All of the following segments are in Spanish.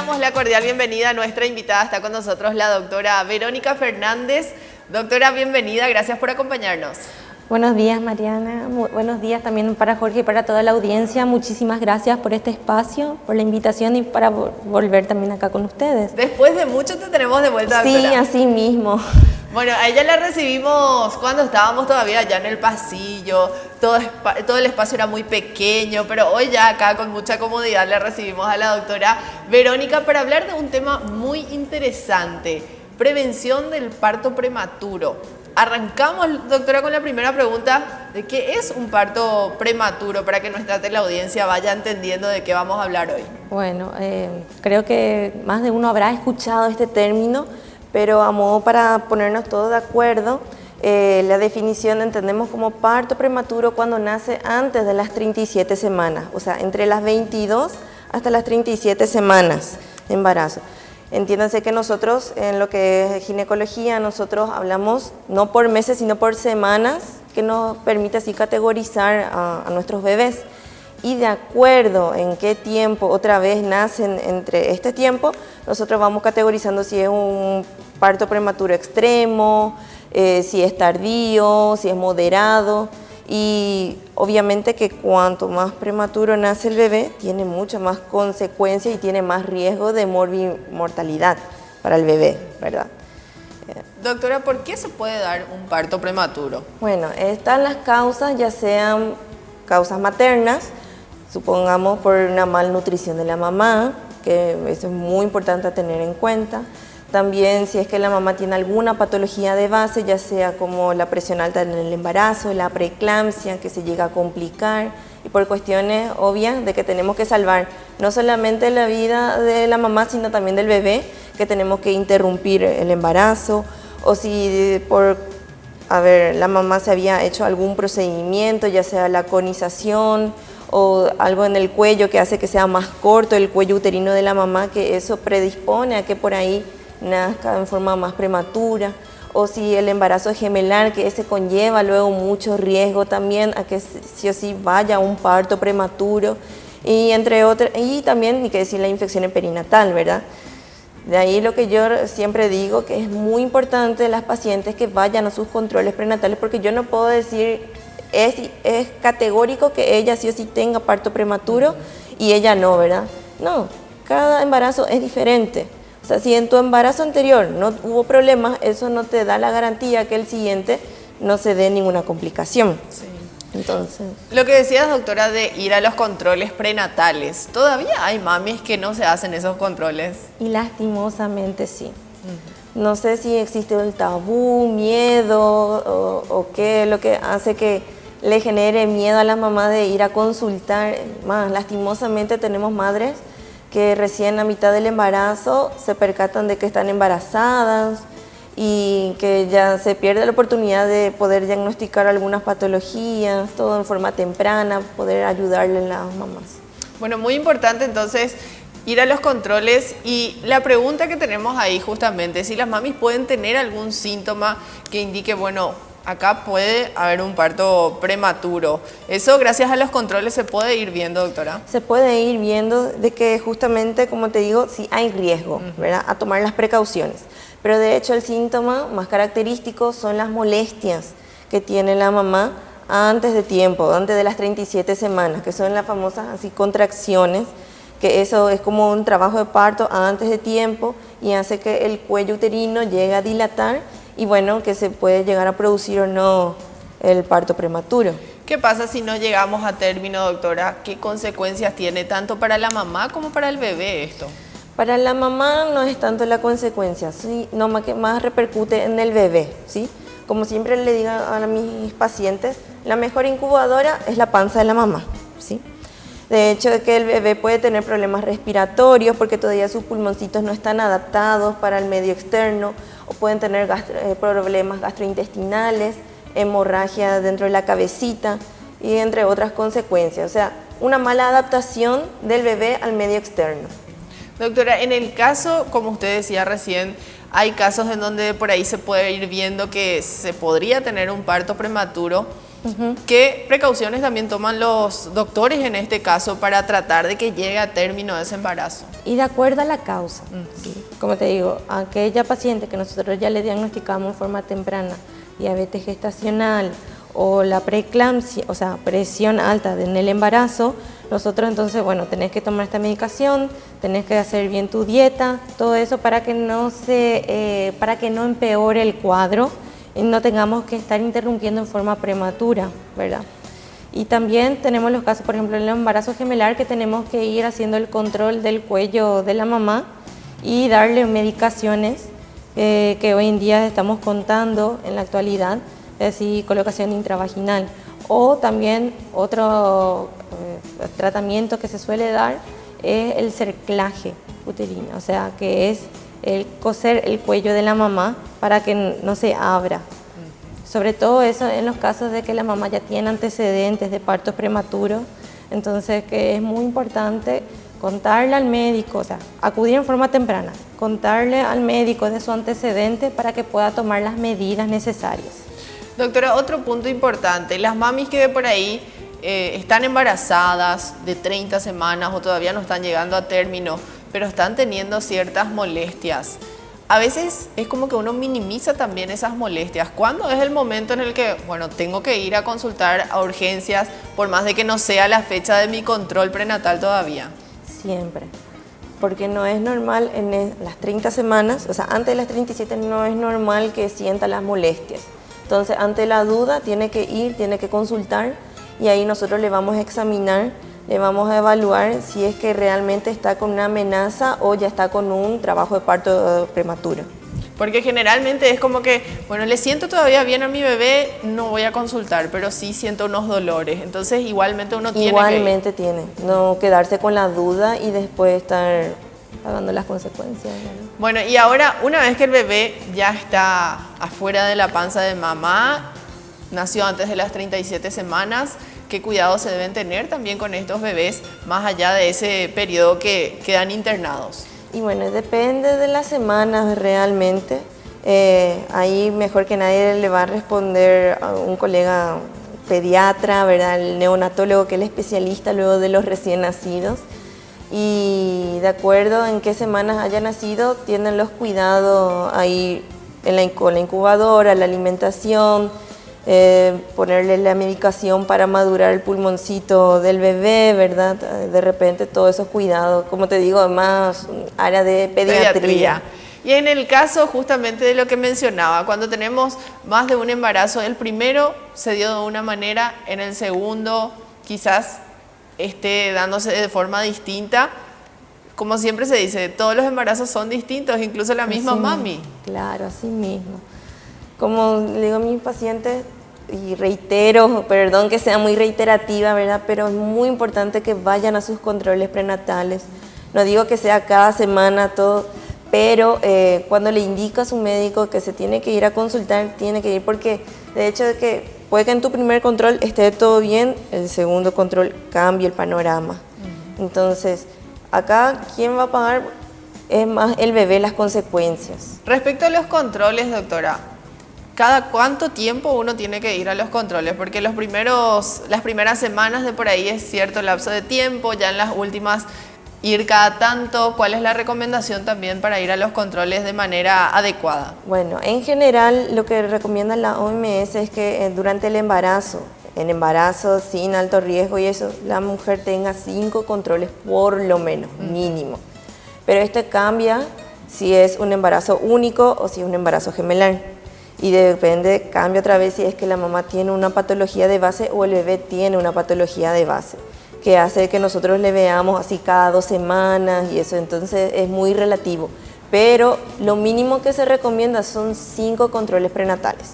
damos la cordial bienvenida a nuestra invitada. Está con nosotros la doctora Verónica Fernández. Doctora, bienvenida, gracias por acompañarnos. Buenos días, Mariana. Buenos días también para Jorge y para toda la audiencia. Muchísimas gracias por este espacio, por la invitación y para volver también acá con ustedes. Después de mucho te tenemos de vuelta, doctora. Sí, así mismo. Bueno, a ella la recibimos cuando estábamos todavía allá en el pasillo, todo el espacio era muy pequeño, pero hoy ya acá con mucha comodidad le recibimos a la doctora Verónica para hablar de un tema muy interesante, prevención del parto prematuro. Arrancamos, doctora, con la primera pregunta de qué es un parto prematuro para que nuestra teleaudiencia vaya entendiendo de qué vamos a hablar hoy. Bueno, creo que más de uno habrá escuchado este término, pero a modo para ponernos todos de acuerdo, la definición entendemos como parto prematuro cuando nace antes de las 37 semanas, o sea, entre las 22 hasta las 37 semanas de embarazo. Entiéndanse que nosotros, en lo que es ginecología, nosotros hablamos no por meses, sino por semanas, que nos permite así categorizar a nuestros bebés. Y de acuerdo en qué tiempo otra vez nacen entre este tiempo, nosotros vamos categorizando si es un parto prematuro extremo, si es tardío, si es moderado. Y obviamente que cuanto más prematuro nace el bebé, tiene mucha más consecuencia y tiene más riesgo de mortalidad para el bebé, ¿verdad? Doctora, ¿por qué se puede dar un parto prematuro? Bueno, están las causas, ya sean causas maternas, supongamos por una malnutrición de la mamá, que eso es muy importante a tener en cuenta. También si es que la mamá tiene alguna patología de base, ya sea como la presión alta en el embarazo, la preeclampsia que se llega a complicar y por cuestiones obvias de que tenemos que salvar no solamente la vida de la mamá, sino también del bebé, que tenemos que interrumpir el embarazo, o si la mamá se había hecho algún procedimiento, ya sea la conización o algo en el cuello que hace que sea más corto el cuello uterino de la mamá, que eso predispone a que por ahí nazca en forma más prematura, o si el embarazo es gemelar, que ese conlleva luego mucho riesgo también a que sí o sí vaya a un parto prematuro, y entre otras, y también ni que decir la infección perinatal, ¿verdad? De ahí lo que yo siempre digo, que es muy importante las pacientes que vayan a sus controles prenatales, porque yo no puedo decir, es categórico que ella sí o sí tenga parto prematuro y ella no, ¿verdad? No, cada embarazo es diferente. O sea, si en tu embarazo anterior no hubo problemas, eso no te da la garantía que el siguiente no se dé ninguna complicación. Sí. Entonces, lo que decías, doctora, de ir a los controles prenatales, ¿todavía hay mamis que no se hacen esos controles? Y lastimosamente sí. No sé si existe el tabú, miedo o qué es lo que hace que le genere miedo a la mamá de ir a consultar. Más lastimosamente tenemos madres que recién a mitad del embarazo se percatan de que están embarazadas y que ya se pierde la oportunidad de poder diagnosticar algunas patologías, todo en forma temprana, poder ayudarle a las mamás. Bueno, muy importante entonces ir a los controles, y la pregunta que tenemos ahí justamente, si las mamis pueden tener algún síntoma que indique, bueno, acá puede haber un parto prematuro. ¿Eso gracias a los controles se puede ir viendo, doctora? Se puede ir viendo de que justamente, como te digo, sí hay riesgo, ¿verdad? A tomar las precauciones. Pero de hecho el síntoma más característico son las molestias que tiene la mamá antes de tiempo, antes de las 37 semanas, que son las famosas así contracciones, que eso es como un trabajo de parto antes de tiempo y hace que el cuello uterino llegue a dilatar y bueno, que se puede llegar a producir o no el parto prematuro. ¿Qué pasa si no llegamos a término, doctora? ¿Qué consecuencias tiene tanto para la mamá como para el bebé esto? Para la mamá no es tanto la consecuencia, ¿sí? No, más repercute en el bebé, ¿sí? Como siempre le digo a mis pacientes, la mejor incubadora es la panza de la mamá, ¿sí? De hecho, que el bebé puede tener problemas respiratorios porque todavía sus pulmoncitos no están adaptados para el medio externo, o pueden tener problemas gastrointestinales, hemorragia dentro de la cabecita y entre otras consecuencias. O sea, una mala adaptación del bebé al medio externo. Doctora, en el caso, como usted decía recién, hay casos en donde por ahí se puede ir viendo que se podría tener un parto prematuro. ¿Qué precauciones también toman los doctores en este caso para tratar de que llegue a término ese embarazo? Y de acuerdo a la causa, ¿sí? Como te digo, aquella paciente que nosotros ya le diagnosticamos en forma temprana diabetes gestacional o la preeclampsia, o sea, presión alta en el embarazo, nosotros entonces, bueno, tenés que tomar esta medicación, tenés que hacer bien tu dieta, todo eso para que no empeore el cuadro y no tengamos que estar interrumpiendo en forma prematura, ¿verdad? Y también tenemos los casos, por ejemplo, en el embarazo gemelar, que tenemos que ir haciendo el control del cuello de la mamá y darle medicaciones que hoy en día estamos contando en la actualidad, es decir, colocación intravaginal. O también otro tratamiento que se suele dar es el cerclaje uterino, o sea, que es el coser el cuello de la mamá para que no se abra. Sobre todo eso en los casos de que la mamá ya tiene antecedentes de partos prematuros, entonces que es muy importante contarle al médico, o sea, acudir en forma temprana, contarle al médico de su antecedente para que pueda tomar las medidas necesarias. Doctora, otro punto importante, las mamis que de por ahí están embarazadas de 30 semanas o todavía no están llegando a término, pero están teniendo ciertas molestias. A veces es como que uno minimiza también esas molestias. ¿Cuándo es el momento en el que, bueno, tengo que ir a consultar a urgencias por más de que no sea la fecha de mi control prenatal todavía? Siempre, porque no es normal en las 30 semanas, o sea, antes de las 37 no es normal que sienta las molestias. Entonces, ante la duda, tiene que ir, tiene que consultar y ahí nosotros le vamos a examinar, le vamos a evaluar si es que realmente está con una amenaza o ya está con un trabajo de parto prematuro. Porque generalmente es como que, bueno, le siento todavía bien a mi bebé, no voy a consultar, pero sí siento unos dolores. Entonces, igualmente uno tiene Igualmente tiene, no quedarse con la duda y después estar pagando las consecuencias, ¿no? Bueno, y ahora, una vez que el bebé ya está afuera de la panza de mamá, nació antes de las 37 semanas, ¿qué cuidados se deben tener también con estos bebés más allá de ese periodo que quedan internados? Y bueno, depende de las semanas realmente. Ahí mejor que nadie le va a responder a un colega pediatra, ¿verdad? El neonatólogo, que es el especialista luego de los recién nacidos. Y de acuerdo en qué semanas haya nacido, tienen los cuidados ahí con la incubadora, la alimentación, ponerle la medicación para madurar el pulmoncito del bebé, ¿verdad? De repente todos esos cuidados, como te digo, además área de pediatría. Y en el caso justamente de lo que mencionaba, cuando tenemos más de un embarazo, el primero se dio de una manera, en el segundo quizás esté dándose de forma distinta. Como siempre se dice, todos los embarazos son distintos, incluso la misma mami. Claro, así mismo. Como le digo a mis pacientes, y reitero, perdón que sea muy reiterativa, ¿verdad? Pero es muy importante que vayan a sus controles prenatales. No digo que sea cada semana todo, pero cuando le indica a su médico que se tiene que ir a consultar, tiene que ir, porque de hecho de que puede que en tu primer control esté todo bien, el segundo control cambie el panorama. Entonces, acá, ¿quién va a pagar? Es más el bebé las consecuencias. Respecto a los controles, doctora, ¿cada cuánto tiempo uno tiene que ir a los controles? Porque las primeras semanas de por ahí es cierto lapso de tiempo, ya en las últimas ir cada tanto. ¿Cuál es la recomendación también para ir a los controles de manera adecuada? Bueno, en general lo que recomienda la OMS es que durante el embarazo, en embarazo sin alto riesgo y eso, la mujer tenga 5 controles por lo menos, mínimo. Pero este cambia si es un embarazo único o si es un embarazo gemelar. Y depende, cambia otra vez si es que la mamá tiene una patología de base o el bebé tiene una patología de base, que hace que nosotros le veamos así cada 2 semanas y eso, entonces es muy relativo. Pero lo mínimo que se recomienda son 5 controles prenatales.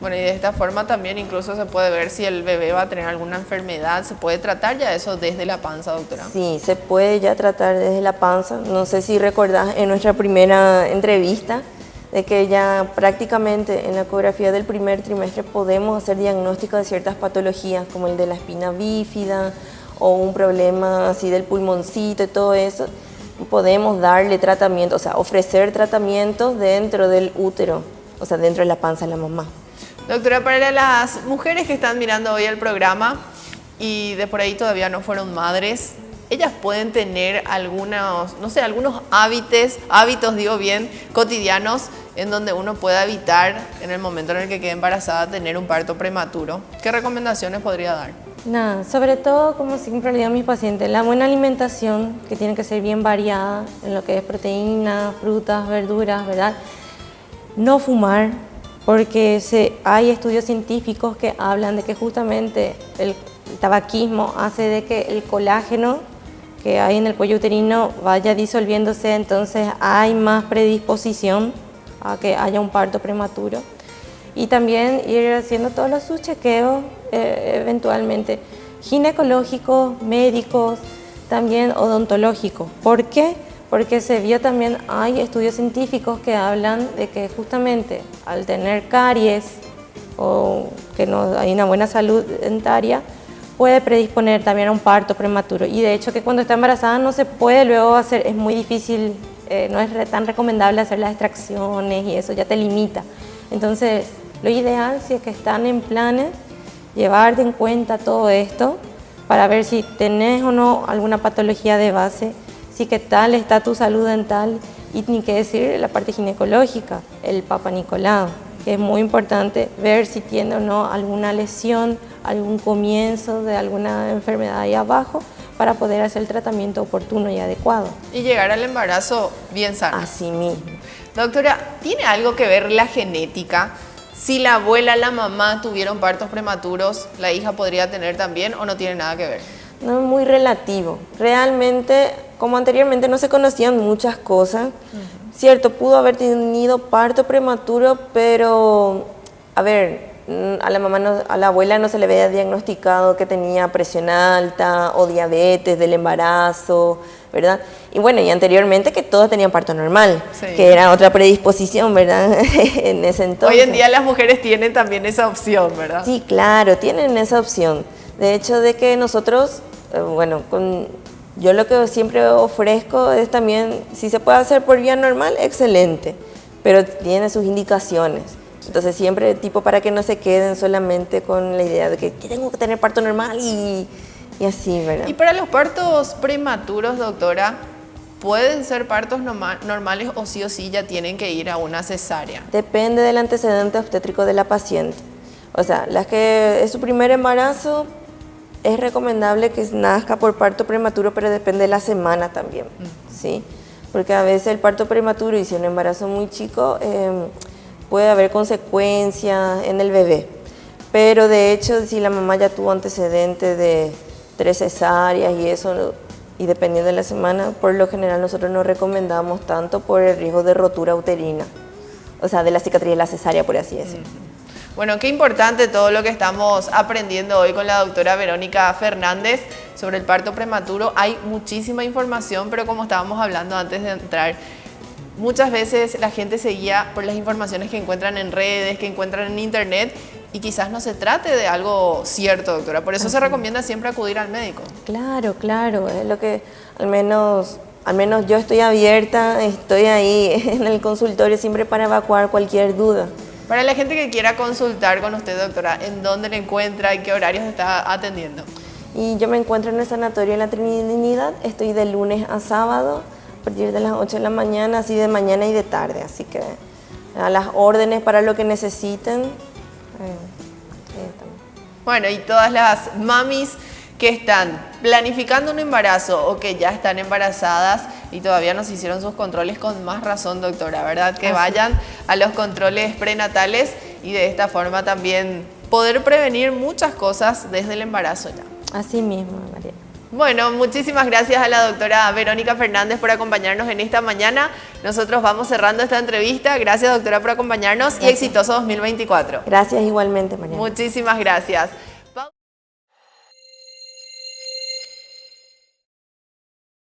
Bueno, y de esta forma también incluso se puede ver si el bebé va a tener alguna enfermedad. ¿Se puede tratar ya eso desde la panza, doctora? Sí, se puede ya tratar desde la panza. No sé si recordás en nuestra primera entrevista de que ya prácticamente en la ecografía del primer trimestre podemos hacer diagnóstico de ciertas patologías como el de la espina bífida o un problema así del pulmoncito y todo eso. Podemos darle tratamiento, o sea, ofrecer tratamientos dentro del útero, o sea, dentro de la panza de la mamá. Doctora, para las mujeres que están mirando hoy el programa y de por ahí todavía no fueron madres, ellas pueden tener algunos, no sé, algunos hábitos, digo bien, cotidianos en donde uno pueda evitar en el momento en el que quede embarazada tener un parto prematuro. ¿Qué recomendaciones podría dar? Nada, sobre todo, como siempre le digo a mis pacientes, la buena alimentación, que tiene que ser bien variada en lo que es proteínas, frutas, verduras, ¿verdad? No fumar, porque hay estudios científicos que hablan de que justamente el tabaquismo hace de que el colágeno que hay en el cuello uterino vaya disolviéndose, entonces hay más predisposición a que haya un parto prematuro. Y también ir haciendo todos sus chequeos, eventualmente ginecológicos, médicos, también odontológicos. ¿Por qué? Porque se vio también, hay estudios científicos que hablan de que justamente al tener caries o que no hay una buena salud dentaria, puede predisponer también a un parto prematuro. Y de hecho que cuando está embarazada no se puede luego hacer, es muy difícil, no es tan recomendable hacer las extracciones y eso ya te limita. Entonces, lo ideal, si es que están en planes, llevar en cuenta todo esto para ver si tenés o no alguna patología de base, si qué tal está tu salud dental y ni qué decir la parte ginecológica, el Papa Nicolau, que es muy importante ver si tiene o no alguna lesión, algún comienzo de alguna enfermedad ahí abajo para poder hacer el tratamiento oportuno y adecuado. Y llegar al embarazo bien sano. Así mismo. Doctora, ¿tiene algo que ver la genética? Si la abuela, la mamá tuvieron partos prematuros, ¿la hija podría tener también o no tiene nada que ver? No, es muy relativo. Realmente, como anteriormente no se conocían muchas cosas, cierto, pudo haber tenido parto prematuro, pero, a ver, a la mamá, a la abuela no se le había diagnosticado que tenía presión alta o diabetes del embarazo, ¿verdad? Y bueno, y anteriormente que todos tenían parto normal, sí, que era otra predisposición, ¿verdad? En ese entonces. Hoy en día las mujeres tienen también esa opción, ¿verdad? Sí, claro, tienen esa opción. De hecho, de que nosotros, bueno, yo lo que siempre ofrezco es también, si se puede hacer por vía normal, excelente, pero tiene sus indicaciones. Entonces siempre tipo para que no se queden solamente con la idea de que tengo que tener parto normal y así, ¿verdad? Y para los partos prematuros, doctora, ¿pueden ser partos normales o sí ya tienen que ir a una cesárea? Depende del antecedente obstétrico de la paciente. O sea, las que es su primer embarazo, es recomendable que nazca por parto prematuro, pero depende de la semana también, ¿sí? Porque a veces el parto prematuro y si un embarazo muy chico, puede haber consecuencias en el bebé. Pero de hecho, si la mamá ya tuvo antecedentes de 3 cesáreas y eso, y dependiendo de la semana, por lo general nosotros no recomendamos tanto por el riesgo de rotura uterina, o sea, de la cicatriz de la cesárea, por así decirlo. Bueno, qué importante todo lo que estamos aprendiendo hoy con la doctora Verónica Fernández sobre el parto prematuro. Hay muchísima información, pero como estábamos hablando antes de entrar, muchas veces la gente se guía por las informaciones que encuentran en redes, que encuentran en internet, y quizás no se trate de algo cierto, doctora. Por eso se recomienda siempre acudir al médico. Claro, claro, es lo que al menos yo estoy abierta, estoy ahí en el consultorio siempre para evacuar cualquier duda. Para la gente que quiera consultar con usted, doctora, ¿en dónde le encuentra y qué horarios está atendiendo? Y yo me encuentro en el sanatorio en la Trinidad, estoy de lunes a sábado, a partir de las 8 de la mañana, así de mañana y de tarde, así que a las órdenes para lo que necesiten. Bueno, y todas las mamis que están planificando un embarazo o que ya están embarazadas y todavía no se hicieron sus controles, con más razón, doctora, ¿verdad? Que vayan a los controles prenatales y de esta forma también poder prevenir muchas cosas desde el embarazo ya. Así mismo, María. Bueno, muchísimas gracias a la doctora Verónica Fernández por acompañarnos en esta mañana. Nosotros vamos cerrando esta entrevista. Gracias, doctora, por acompañarnos. Gracias. Y exitoso 2024. Gracias igualmente, María. Muchísimas gracias.